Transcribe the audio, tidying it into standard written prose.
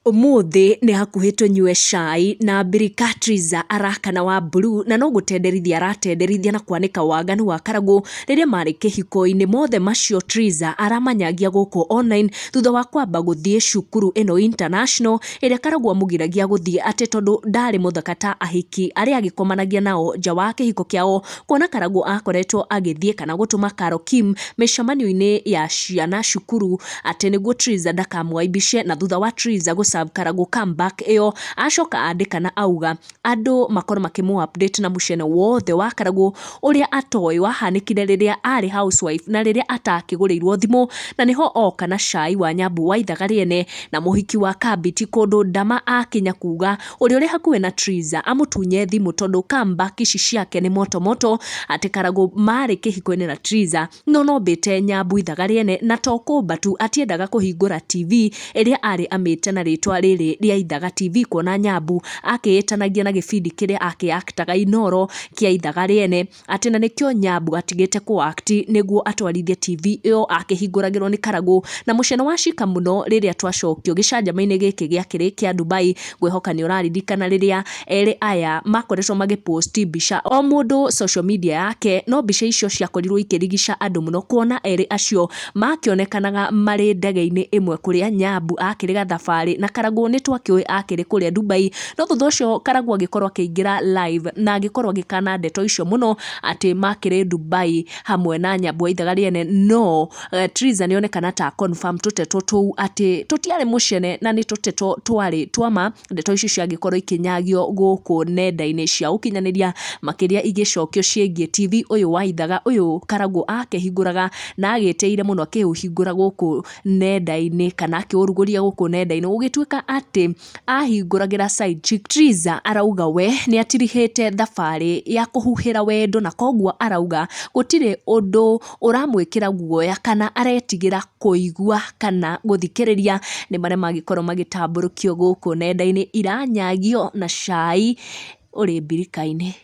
Umuthi ni hakuhi tunyue cai na Birika Triza arakana wa Blue na no gutenderithia aratenderithia na kwanika waganu wa Karagũ riria mari kihiko-ini. Mothe macio Triza aramanyagia guku online thutha wa kwamba guthie cukuru ino international iria Karagũ amugiragia guthie ati tondu ndari muthaka ta ahiki aria agikomanagia nao nja wa kihiko kiao, kuona Karagũ akoretwo agithie kana gutuma Karo Kim micamanio-ini ya ciana cukuru ati niguo Triza ndakamwaibishe. Na thutha wa Triza Karagũ comeback iyo acoka andikana auga andu makorwo makimu update na mucene wothe wa Karagũ uria atoi wahanikire riria ari housewife na riria atakigurirwo thimu, na niho oka na cai wa Nyambu wa ithaga riene na muhiki wa Kabiti kundu Ndama akinya kuga uri hakuhe na Triza amutunye thimu tondu comeback ici ciake ni moto moto, ati Karagũ mari kihiko-ini na Triza no bite Nyambu ithaga riene na tokumba tu atiendaga kuhingura TV iria ari amite na ritwa riri ria Ithaga TV, kuona Nyambu akiitanagia na gibindi kiria akiaktaga Inoro kia ithaga riene ati na nikio Nyambu atigite ku act niguo atwarithie TV iyo akihinguragirwo ni Karagũ. Na mucene wa cika muno riria twacokio gicanjama-ini giki giakiri kia Dubai ngwihoka ni uraririkana riria eri aya makoretwo magiposti mbica o mundu social media yake, no mbica icio ciakorirwo ikirigisha andu muno kuona eri acio makionekanaga mari ndege-ini imwe kuria Nyambu akiriga thabari na Karagũ ni twakioi akiri kuria Dubai. No thutha ucio Karagũ agikorwo akiingira live na agikorwo agikana ndeto icio muno ati makiri Dubai hamwe na Nyambu wa ithaga riene. No Triza nionekana ta confirm tuteto tuu ati tutiari mucene na ni tuteto twari twama. Ndeto icio ciagikorwo ikinyagio guku nenda-ini cia ukinyaniria makiria igicokio ciengie TV uyu wa ithaga uyu Karagũ akihinguraga na agiteire muno akihingura guku nenda-ini kana akiuruguria guku nenda-ini ugituika ati ahinguragira side chick. Triza arauga we ni atirihite thabari ya kuhuhira wendo na koguo arauga gutire undu uramwikira guoya kana aretigira kuigua kana guthikiriria ni maria magikorwo magitamburukio guku nenda-ini iranyagio na cai uri mbirika-ini.